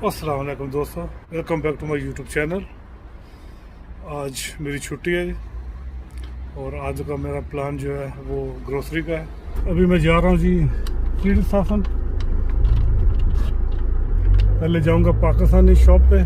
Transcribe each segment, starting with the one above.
अस्सलाम वालेकुम दोस्तों, welcome back to my YouTube channel. आज मेरी छुट्टी है और आज का मेरा प्लान जो है वो ग्रोसरी का है। अभी मैं जा रहा हूँ जी कीड़ साफन। पहले जाऊँगा पाकिस्तानी शॉप पे।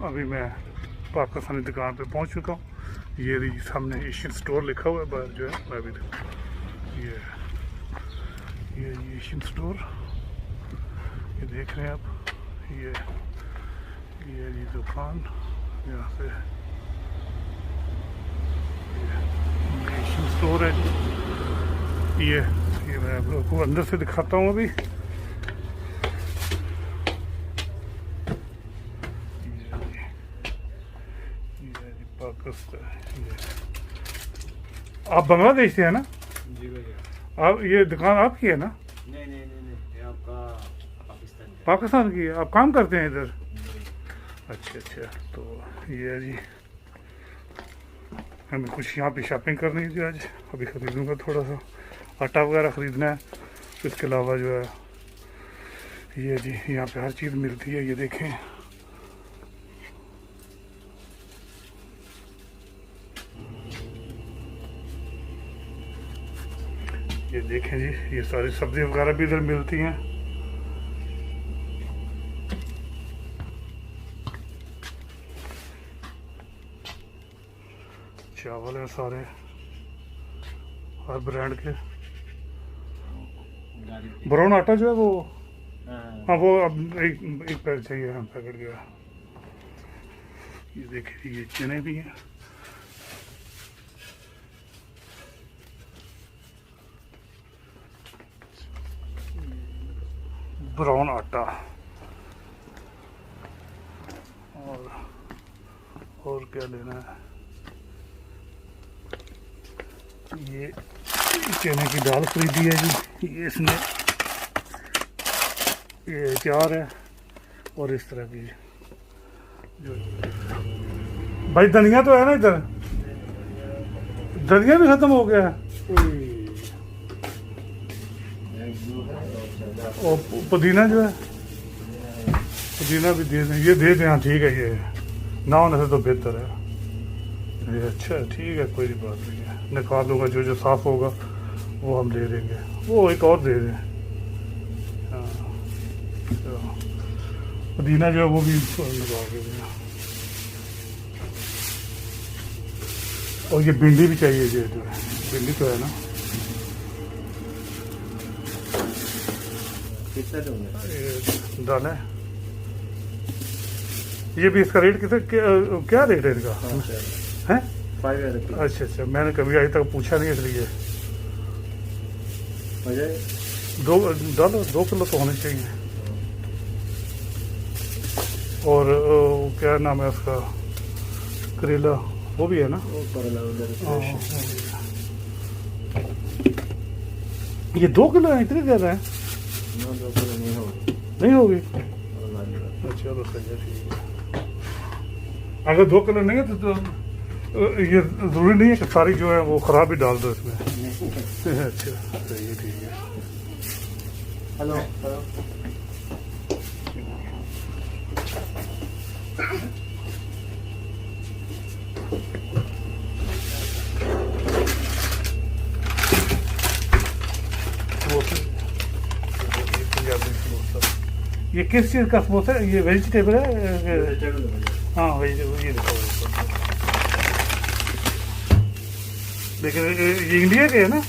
अभी मैं पाकिस्तानी दुकान पे पहुंच चुका हूँ। ये रही सामने एशियन स्टोर लिखा हुआ है बाहर जो है। मैं अभी ये एशियन स्टोर ये देख रहे हैं आप। ये दुकान यहाँ पे एशियन स्टोर है। ये मैं आप लोगों को अंदर से दिखाता हूँ अभी। आप बांग्लादेश से है ना? जी भैया। आप ये दुकान आपकी है ना? नहीं, ये आपका पाकिस्तान की है। आप काम करते हैं इधर? अच्छा, तो ये है जी। हमें कुछ यहाँ पे शॉपिंग करनी थी आज। अभी खरीदूंगा, थोड़ा सा आटा वगैरह ख़रीदना है। इसके अलावा जो है ये जी यहाँ पे हर चीज़ मिलती है। ये देखें, ये देखें जी, ये सारी सब्जी वगैरह भी इधर मिलती हैं। चावल है सारे हर ब्रांड के। ब्राउन आटा जो है वो, हाँ वो अब एक पैकेट चाहिए। हाँ पैकेट गया। ये देखिए, ये चने भी हैं। ब्राउन आटा और क्या लेना है? ये चने की दाल खरीदी है जी। ये इसमें ये अचार है और इस तरह की जो भाई धनिया तो है ना इधर? धनिया भी खत्म हो गया है। और पुदीना जो है, पुदीना भी दे दें। ये दे दें, हाँ ठीक है। ये ना होने से तो बेहतर है ये। अच्छा ठीक है, कोई बात नहीं है। निकाल लूँगा, जो साफ़ होगा वो हम ले लेंगे। वो एक और दे दें। हाँ पुदीना जो है वो भी निकाल के दें। और ये भिंडी भी चाहिए। ये जो है भिंडी तो है ना? कितना दूंगा? दाल है। ये भी इसका रेट क्या रेट है इनका? है 5 अच्छा, मैंने कभी आज तक पूछा नहीं इसलिए। 2 किलो तो होने चाहिए। और क्या नाम है उसका, करेला वो भी है ना? ये 2 किलो है? इतनी ज़्यादा है? नहीं होगी। अच्छा तो सही है, ठीक है। अगर 2 किलो नहीं है तो ये ज़रूरी नहीं है कि सारी जो है वो ख़राब ही डाल दो इसमें। अच्छा सही है, ठीक है। हेलो ये किस चीज़ का समोसा है? ये वेजिटेबल है? हाँ वेजिटेबल। ये देखो, लेकिन ये इंडिया के है ना?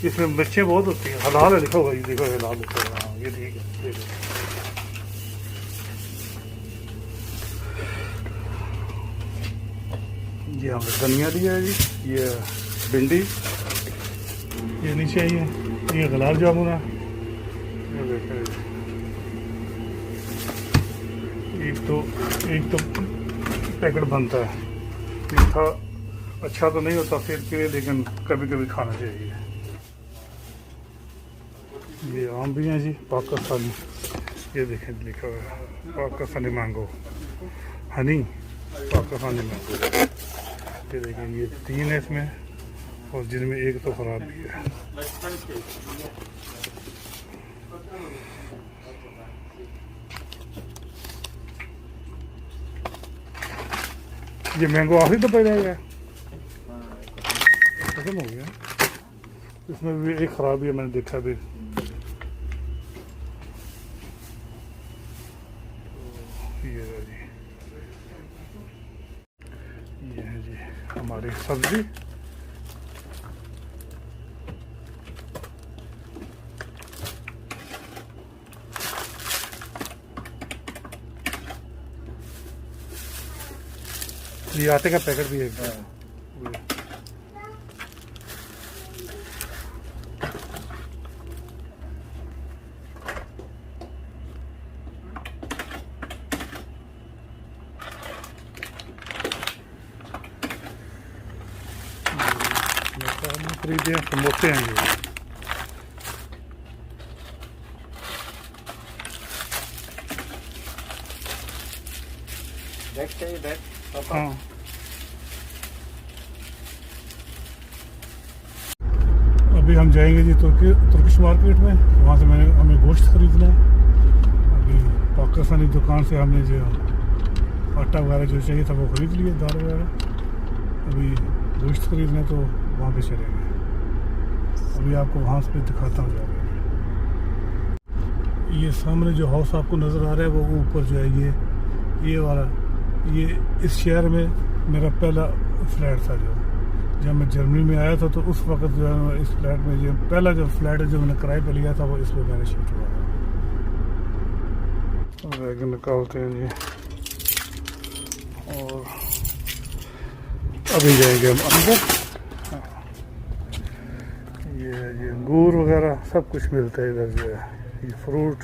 इसमें मिर्चें बहुत होती हैं। हलाल है लिखा होगा। ये देखो हलाल लिखा होगा। हाँ ये ठीक है। ये हमने धनिया लिया है जी, ये भिंडी, ये नीचे ये गुलाब जामुन है, ये देखें एक तो पैकेट बनता है। मीठा अच्छा तो नहीं होता सेहत के लिए, लेकिन कभी कभी खाना चाहिए। ये आम भी हैं जी पाकिस्तानी, ये देखें लिखा हुआ है पाकिस्तानी मैंगो हनी, पाकिस्तानी मैंगो। ये देखें ये 3 है इसमें, और जिनमें एक तो ख़राब भी है। ये मैंगो आखिरी तो पड़ जाएगा, खत्म हो गया। इसमें भी एक ख़राबी है, मैंने देखा भी। ये है जी, ये है जी हमारी सब्जी। ये आटे का पैकेट भी है। खरीदे समोसे हैं ये। बैग चाहिए, बैग हाँ, अभी हम जाएंगे जी तुर्किश मार्केट में, वहाँ से हमें गोश्त खरीदना है। अभी पाकिस्तानी दुकान से हमने जो आटा वगैरह जो चाहिए था वो खरीद लिए, दाल वगैरह। अभी गोश्त खरीदना है तो वहाँ पे चलेंगे। अभी आपको वहाँ से दिखाता हूँ जाके। ये सामने जो हाउस आपको नज़र आ रहा है वो ऊपर जो है ये वाला, ये इस शहर में मेरा पहला फ्लैट था। जो जब मैं जर्मनी में आया था तो उस वक्त जो है इस फ्लैट में जो पहला जो फ्लैट है जो मैंने किराए पे लिया था वो इस पर मैंने शिफ्ट हुआ था। बैग निकालते हैं जी, और अभी जाएंगे हम अंदर। ये अंगूर वगैरह सब कुछ मिलता है इधर जो है, ये फ्रूट,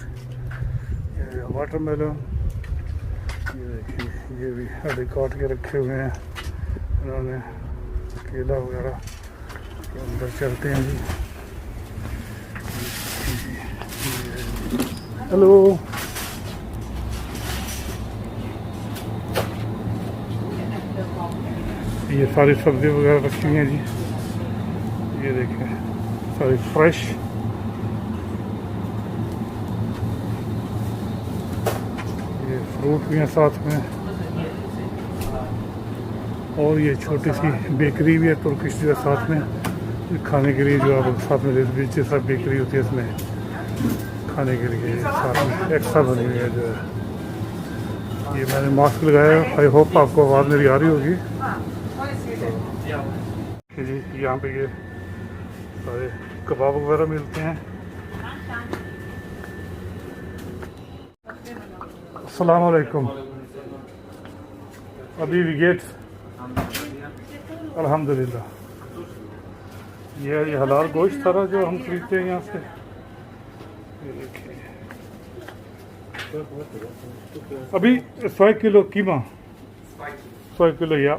ये वाटरमेलन, ये देखिए ये भी अभी काट के रखे हुए हैं इन्होंने, केला वगैरह। तो अंदर चलते हैं जी। हेलो, ये सारी सब्जी वगैरह रखी हुई हैं जी, ये देखें सारी फ्रेश। ये फ्रूट भी हैं साथ में, और ये छोटी सी बेकरी भी है तुर्किश जो है साथ में, खाने के लिए जो आप साथ में जैसे सब बेकरी होती है इसमें खाने के लिए साथ में एक्स्ट्रा बनी हुई है जो है। ये मैंने मास्क लगाया, आई होप आपको आवाज़ मेरी आ रही होगी जी। यहाँ पे ये सारे कबाब वगैरह मिलते हैं। अस्सलाम वालेकुम। अभी भी गेट अल्हम्दुलिल्लाह। ये हलाल गोश्त सारा जो हम खरीदते हैं यहाँ से। अभी 100 किलो कीमा, 100 किलो या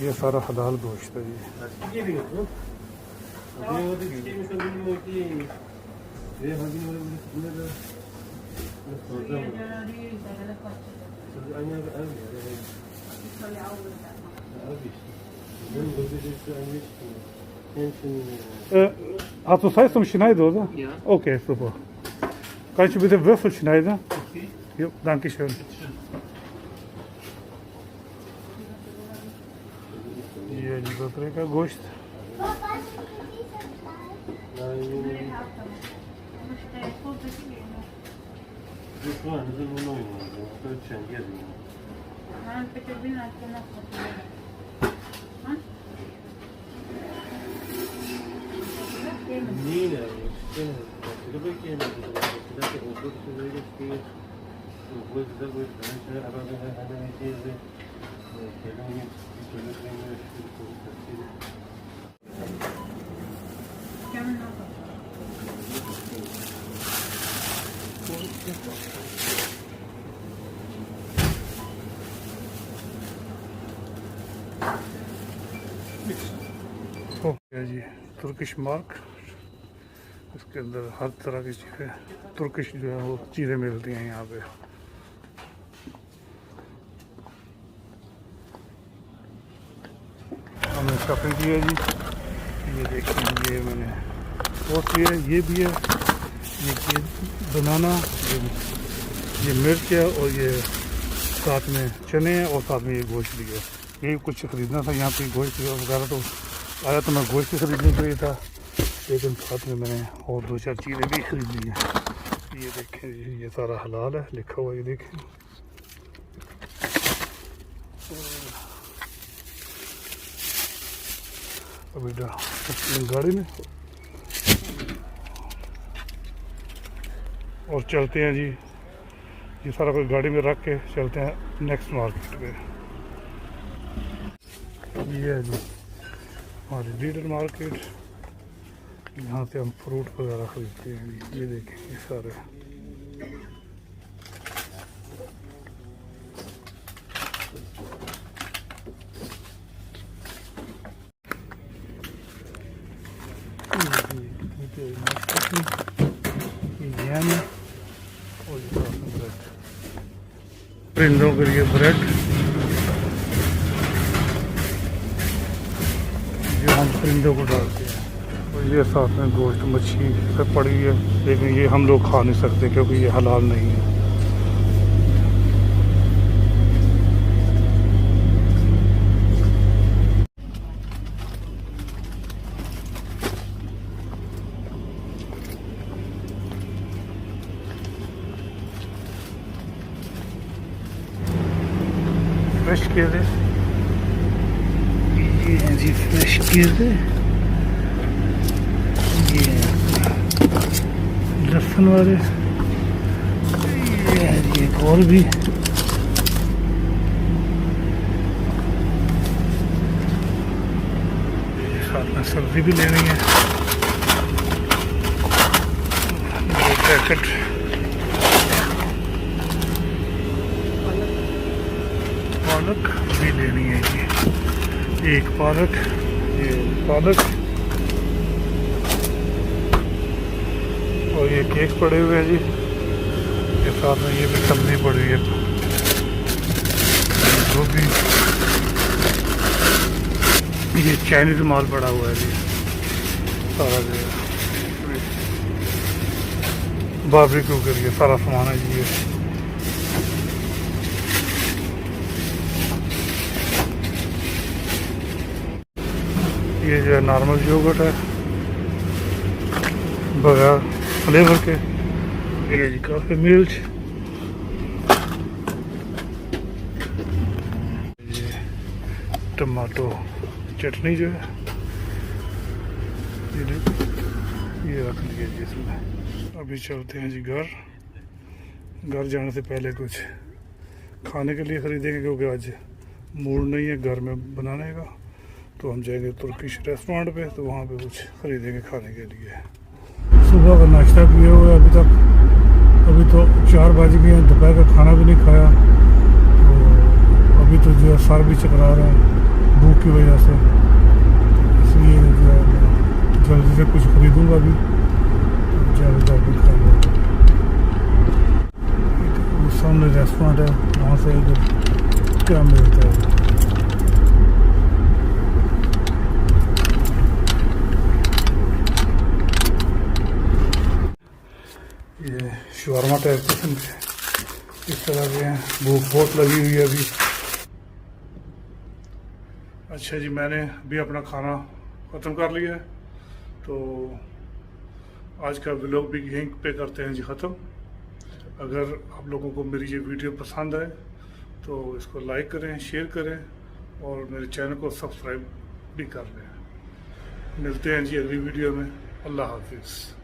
ये सारा हलाल गोश्त है जी। Hast du Zeit zum Schneiden, oder? Ja. Okay, super. Kannst du bitte Würfel schneiden? Okay. Jo, danke schön. ये जी बकरे का गोश्त। Tabii ki yani mesela Urdu sözleri ki bu yüzden bu yüzden arada hadi bir şey de kelime हो गया जी Turkish mark. इसके अंदर हर तरह की चीज़ें तुर्किश जो है वो चीज़ें मिलती हैं यहाँ पे। हमने शॉपिंग की है जी। ये देखिए ये मैंने पोस्ट लिया है, ये भी है, ये बनाना, ये मिर्च है और ये साथ में चने हैं और साथ में ये गोश्त भी है। ये कुछ ख़रीदना था यहाँ पे, गोश्त वगैरह तो आया तो मैं गोश्त खरीदने के लिए था, लेकिन साथ में मैंने और दो चार चीज़ें भी खरीद ली हैं। ये देखें ये सारा हलाल है लिखा हुआ, ये देखें। अभी गाड़ी में और चलते हैं जी, ये सारा कुछ गाड़ी में रख के चलते हैं नेक्स्ट मार्केट पे। ये है जी हमारी लीडर मार्केट, यहाँ से हम फ्रूट वगैरह खरीदते हैं। ये देखें ये सारे और ब्रेड, परिंदों के लिए ब्रेड जो हम परिंदों को डालते हैं। और ये साथ में गोश्त मच्छी सब पड़ी है, लेकिन ये हम लोग खा नहीं सकते क्योंकि ये हलाल नहीं है। फ्रेश केले, ये हैं जी फ्रेश केले, ये लहसुन वाले, ये है जी एक और भी, साथ में सब्जी भी लेनी है। ये पैकेट पालक भी लेनी है जी, एक पालक, ये पालक और ये केक पड़े हुए हैं जी, ये साथ में ये भी सब्जी पड़ी हुई है, गोभी, ये चाइनीज माल पड़ा हुआ है जी सारा जो बारबेक्यू के लिए सारा सामान है जी। ये जो है नॉर्मल योगर्ट है बगैर फ्लेवर के। ये जी काफ़ी मिर्च, ये टमाटो चटनी जो है ये रख लीजिए जी इसमें। अभी चलते हैं जी घर जाने से पहले कुछ खाने के लिए ख़रीदेंगे क्योंकि आज मूड नहीं है घर में बनाने का, तो हम जाएंगे तुर्किश रेस्टोरेंट पे, तो वहाँ पे कुछ ख़रीदेंगे खाने के लिए। सुबह का नाश्ता किए हुए अभी तो 4 बज गए हैं, दोपहर का खाना भी नहीं खाया, तो अभी तो जो है सर भी चकरा रहा है भूख की वजह से, इसलिए जो है जल्दी से कुछ ख़रीदूँगा अभी, ज़्यादा भी खाऊँगा। सामने रेस्टोरेंट है, वहाँ से क्या मिलता है। ये शवारमा टाइप किस्म के इस तरह के हैं, भूख बहुत लगी हुई है अभी। अच्छा जी, मैंने भी अपना खाना ख़त्म कर लिया है, तो आज का व्लॉग भी यहीं पे करते हैं जी ख़त्म। अगर आप लोगों को मेरी ये वीडियो पसंद आए तो इसको लाइक करें, शेयर करें और मेरे चैनल को सब्सक्राइब भी कर लें। मिलते हैं जी अगली वीडियो में। अल्लाह हाफिज़।